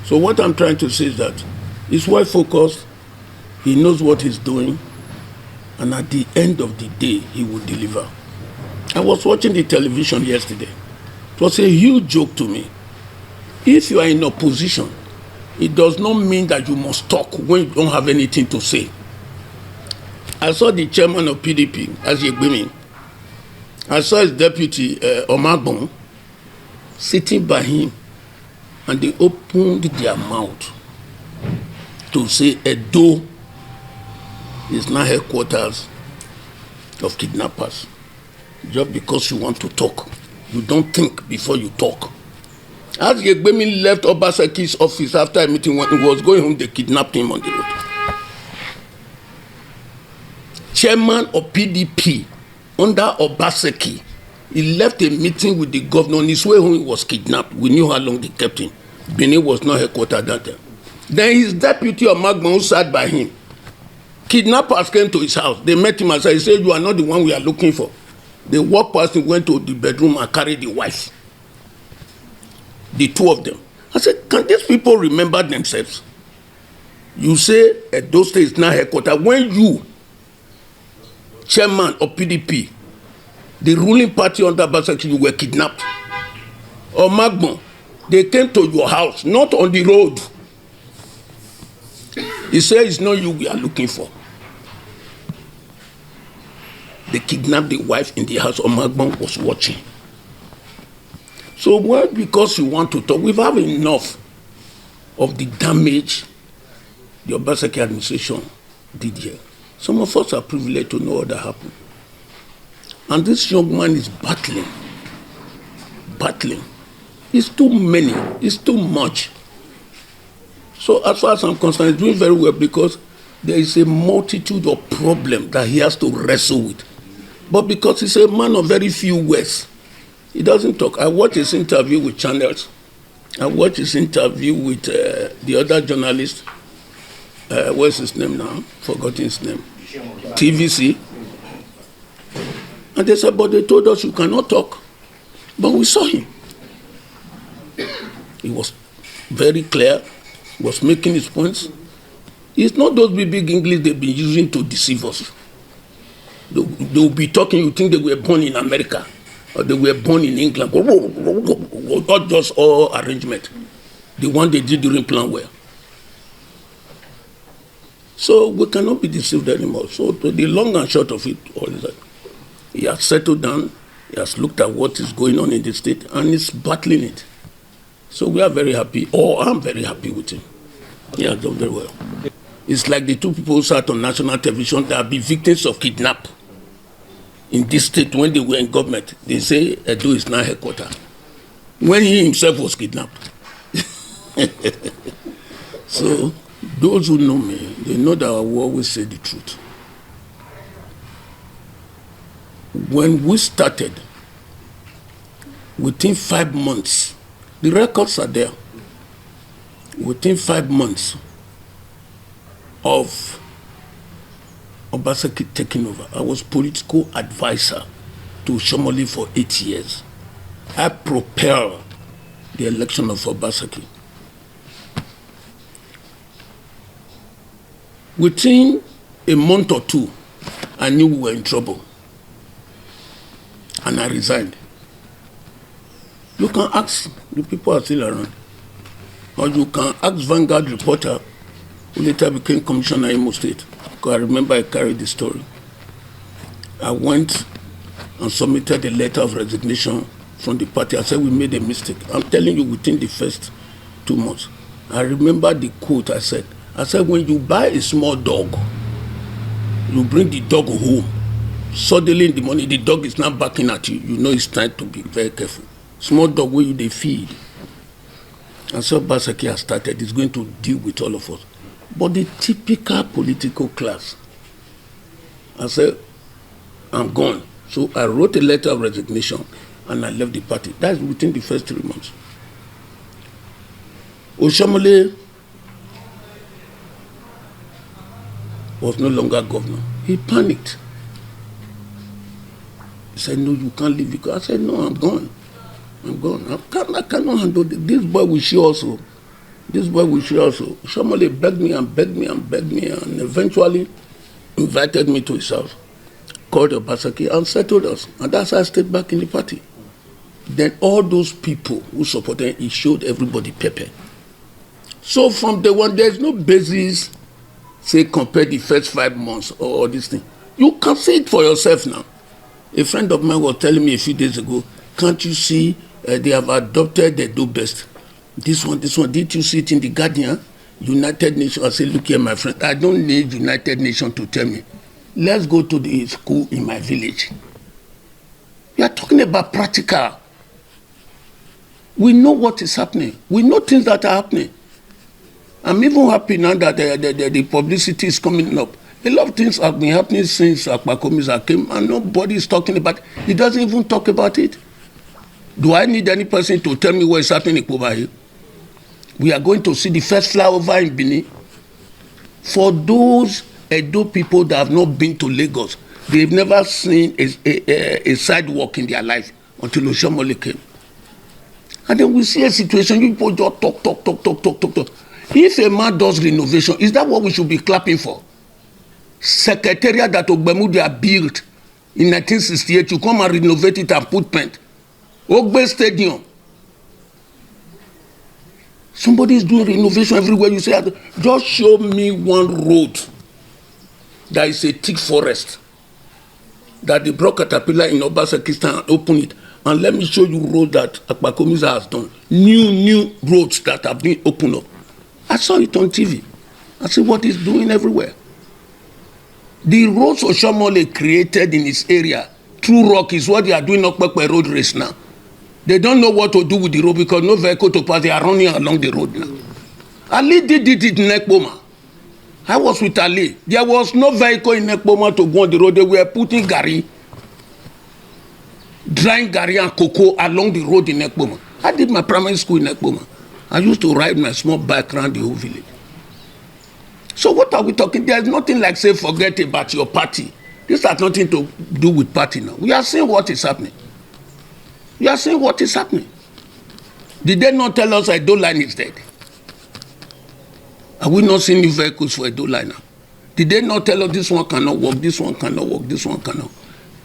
So what I'm trying to say is that he's well focused, he knows what he's doing, and at the end of the day, he will deliver. I was watching the television yesterday. It was a huge joke to me. If you are in opposition, it does not mean that you must talk when you don't have anything to say. I saw the chairman of PDP, Aziegbemi. I saw his deputy, Omagbon, sitting by him, and they opened their mouth to say Edo is now headquarters of kidnappers. Just because you want to talk, you don't think before you talk. Aziegbemi left Obaseki's office after a meeting. When he was going home, they kidnapped him on the road. Chairman of PDP under Obaseki, he left a meeting with the governor. On his way home, he was kidnapped. We knew how long they kept him. Benin was not headquartered that time. Then his deputy Omagbon, who sat by him, kidnappers came to his house. They met him and said, he said, you are not the one we are looking for. They walked past him, went to the bedroom and carried the wife. The two of them. I said, can these people remember themselves? You say Edo State is now headquarters. When you, chairman of PDP, the ruling party under Obaseki, you were kidnapped. Or Magbon, they came to your house, not on the road. He said it's not you we are looking for. They kidnapped the wife in the house. Omagbon was watching. So well, because you want to talk, we've had enough of the damage the Obaseki administration did here. Some of us are privileged to know what that happened. And this young man is battling. It's too many. It's too much. So as far as I'm concerned, he's doing very well because there is a multitude of problems that he has to wrestle with. But because he's a man of very few words, he doesn't talk. I watched his interview with channels. I watched his interview with the other journalist. What's his name now? Forgotten his name. TVC. And they said, but they told us you cannot talk. But we saw him. He was very clear. He was making his points. It's not those big English they've been using to deceive us. They will be talking, you think they were born in America or they were born in England. Not just all arrangement. The one they did during Plan Well. So we cannot be deceived anymore. So the long and short of it all is that he has settled down, he has looked at what is going on in the state, and he's battling it. So we are very happy, or I'm very happy with him. He has done very well. It's like the two people who sat on national television that have been victims of kidnap in this state when they were in government. They say Edo is now headquarters. When he himself was kidnapped. So those who know me, they know that I will always say the truth. When we started, within 5 months, the records are there. Within 5 months of Obaseki taking over, I was political advisor to Shomoli for 8 years. I propelled the election of Obaseki. Within a month or two, I knew we were in trouble. And I resigned. You can ask, the people are still around. Or you can ask Vanguard reporter, who later became commissioner in Imo State. Because I remember I carried the story. I went and submitted a letter of resignation from the party. I said, we made a mistake. I'm telling you, within the first 2 months. I remember the quote I said, when you buy a small dog, you bring the dog home. Suddenly in the morning, the dog is now barking at you. You know it's time to be very careful. Small dog where they feed. And so Obaseki has started. It's going to deal with all of us. But the typical political class, I said, I'm gone. So I wrote a letter of resignation and I left the party. That's within the first 3 months. Oshomole was no longer governor. He panicked. He said, no, you can't leave. Because I said, no, I'm gone. I cannot handle this. This boy will show also. This boy will share also. Shomole begged me and eventually invited me to his house, called Obaseki and settled us. And that's how I stayed back in the party. Then all those people who supported, he showed everybody pepper. So from day one, there's no basis, say, compare the first 5 months or this thing. You can see it for yourself now. A friend of mine was telling me a few days ago, can't you see they have adopted the do best? This one, did you see it in the Guardian? United Nations. I said, look here, my friend, I don't need United Nations to tell me. Let's go to the school in my village. We are talking about practical. We know what is happening. We know things that are happening. I'm even happy now that the publicity is coming up. A lot of things have been happening since Akpakomiza came, and nobody is talking about it. He doesn't even talk about it. Do I need any person to tell me what is happening in Kubayi? We are going to see the first flyover in Benin. For those Edo people that have not been to Lagos, they've never seen a sidewalk in their life until Oshomole came. And then we see a situation, you people just talk. If a man does renovation, is that what we should be clapping for? Secretariat that Ogbemudia built in 1968, you come and renovate it and put paint. Ogbe Stadium. Somebody is doing renovation everywhere. You say, just show me one road that is a thick forest that they brought caterpillar in Obaseki and open it. And let me show you road that Akpakomiza has done. New roads that have been opened up. I saw it on TV. I see what he's doing everywhere. The roads Oshomole created in his area, through rock, is what they are doing Okpekpe road race now. They don't know what to do with the road because no vehicle to pass. They are running along the road now. Ali did it in Nekpoma. I was with Ali. There was no vehicle in Nekpoma to go on the road. They were putting gari, drying gari and cocoa along the road in Nekpoma. I did my primary school in Nekpoma. I used to ride my small bike around the whole village. So what are we talking? There's nothing like, say, forget about your party. This has nothing to do with party now. We are seeing what is happening. We are seeing what is happening. Did they not tell us Edo line is dead? Are we not seeing new vehicles for Edo line now? Did they not tell us this one cannot work, this one cannot work, this one cannot?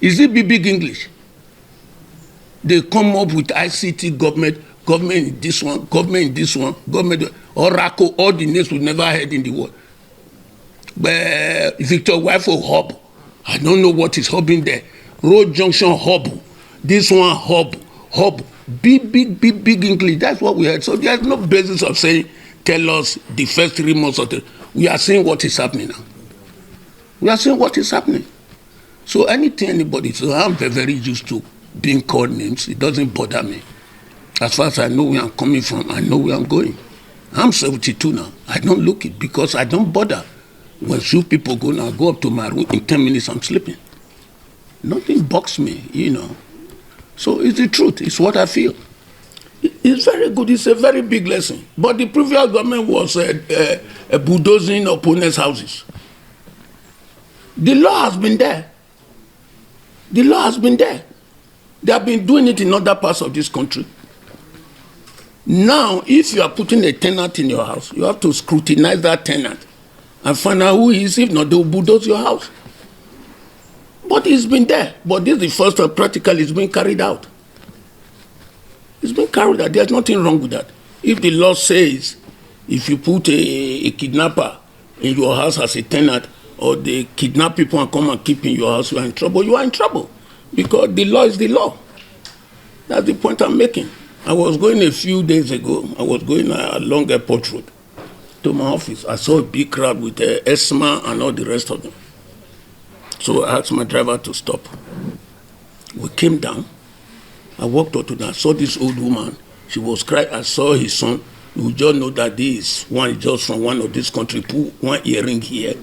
Is it big English? They come up with ICT government in this one, government, Oracle, all the names we never heard in the world. But Victor Wifo hub, I don't know what is hubbing there. Road junction hub, this one hub, big English. That's what we heard. So there's no basis of saying, tell us the first 3 months of the. We are seeing what is happening now. We are seeing what is happening. So anything anybody, so I'm very used to being called names. It doesn't bother me. As far as I know where I'm coming from, I know where I'm going. I'm 72 now. I don't look it because I don't bother. When few people go now, go up to my room, in 10 minutes I'm sleeping. Nothing bugs me, you know. So it's the truth. It's what I feel. It's very good. It's a very big lesson. But the previous government was bulldozing opponents' houses. The law has been there. The law has been there. They have been doing it in other parts of this country. Now, if you are putting a tenant in your house, you have to scrutinize that tenant and find out who he is. If not, they will bulldoze your house. But it's been there. But this is the first time practically it's been carried out. It's been carried out. There's nothing wrong with that. If the law says if you put a kidnapper in your house as a tenant, or they kidnap people and come and keep in your house, you are in trouble. You are in trouble. Because the law is the law. That's the point I'm making. I was going a few days ago, I was going along Airport Road to my office. I saw a big crowd with ESMA and all the rest of them. So I asked my driver to stop. We came down. I walked up to them. I saw this old woman. She was crying. I saw his son. You just know that this one is just from one of this country. Put one earring here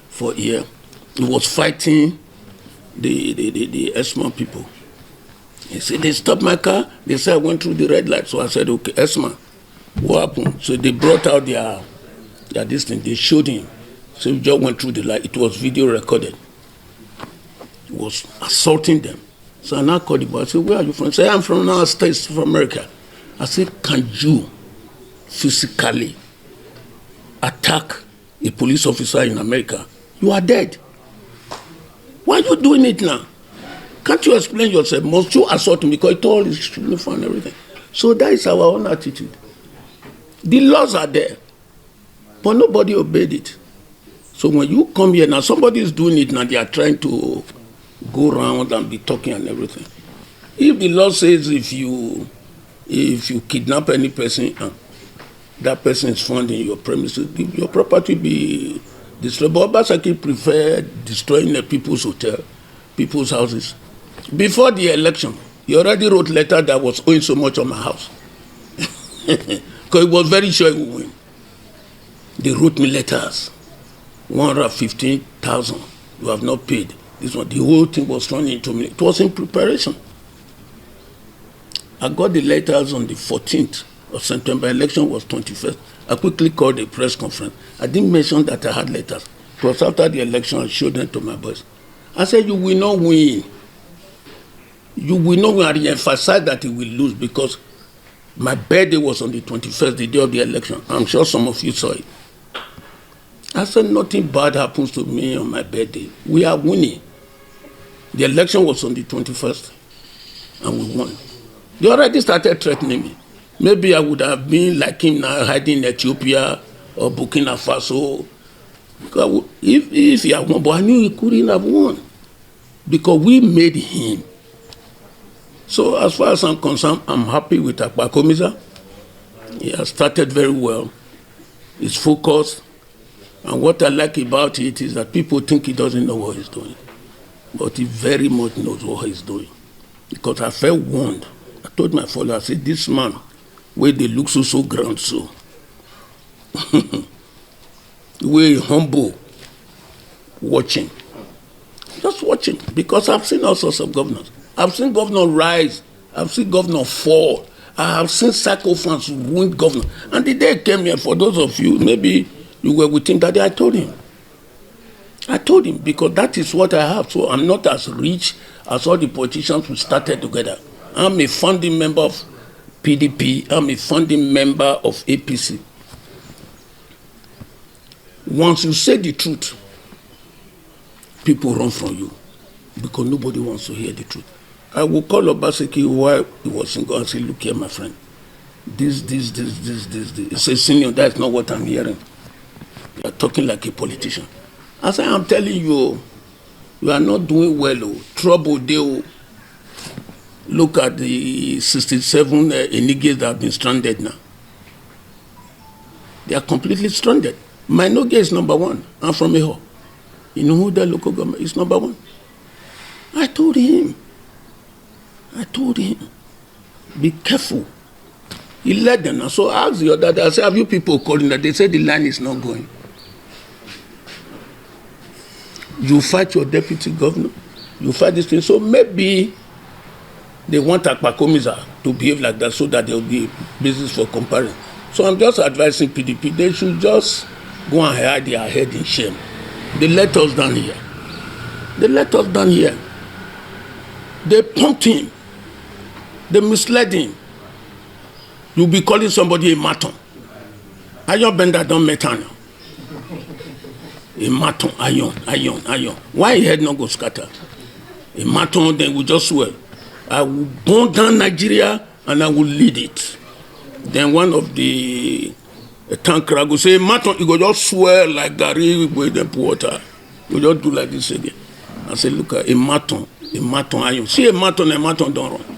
for ear. He was fighting the ESMA people. He said, they stopped my car. They said I went through the red light. So I said, okay, ESMA, what happened? So they brought out their this thing. They showed him. So he just went through the light. It was video recorded. He was assaulting them. So I now called the boy. I said, where are you from? He said, I'm from United States of America. I said, can you physically attack a police officer in America, you are dead. Why are you doing it now? Can't you explain yourself? Must you assault me because it all is uniform and everything? So that is our own attitude. The laws are there, but nobody obeyed it. So when you come here now, somebody is doing it now, they are trying to go around and be talking and everything. If the law says if you kidnap any person, that person is found in your premises, your property be destroyed. But Obaseki preferred destroying the people's hotel, people's houses. Before the election, he already wrote a letter that was owing so much on my house. Because he was very sure he would win. They wrote me letters, 115,000, you have not paid. This one, the whole thing was thrown into me. It was in preparation. I got the letters on the 14th of September. Election was 21st. I quickly called a press conference. I didn't mention that I had letters. It was after the election I showed them to my boys. I said, you will not win. You will not win. I re-emphasized that you will lose because my birthday was on the 21st, the day of the election. I'm sure some of you saw it. I said, nothing bad happens to me on my birthday. We are winning. The election was on the 21st, and we won. They already started threatening me. Maybe I would have been like him now, hiding in Ethiopia or Burkina Faso. If he had won, but I knew he couldn't have won because we made him. So as far as I'm concerned, I'm happy with Akpakomiza. He has started very well. He's focused. And what I like about it is that people think he doesn't know what he's doing. But he very much knows what he's doing. Because I felt warned. I told my father, I said, this man, where they look so grand so. Way humble, watching. Just watching. Because I've seen all sorts of governors. I've seen governor rise. I've seen governor fall. I have seen sycophants win governor. And the day came here, for those of you, maybe you were with him that day, I told him because that is what I have. So I'm not as rich as all the politicians who started together. I'm a founding member of PDP. I'm a founding member of APC. Once you say the truth, people run from you because nobody wants to hear the truth. I will call Obaseki while he was single and say, look here, my friend. This. He says, senior, that's not what I'm hearing. You are talking like a politician. I say, I'm telling you, you are not doing well. Trouble, they look at the 67 Eniges that have been stranded now. They are completely stranded. My Noge is number one. I'm from Eho. You know who the local government is number one? I told him, be careful. He led them. And so I asked the other day, I said, have you people calling that? They said the line is not going. You fight your deputy governor, you fight this thing. So maybe they want Akpakomiza to behave like that so that there will be a basis for comparison. So I'm just advising PDP, they should just go and hide their head in shame. They let us down here. They pumped him. They misled him. You'll be calling somebody a maton. Iron bender don't matter now. A maton, iron. Why head not go scatter? A maton, then we just swear, I will burn down Nigeria and I will lead it. Then one of the tanker will say, maton, you go just swear like Gary with the water. You just do like this again. I say, look at a maton, iron. See a maton don't run.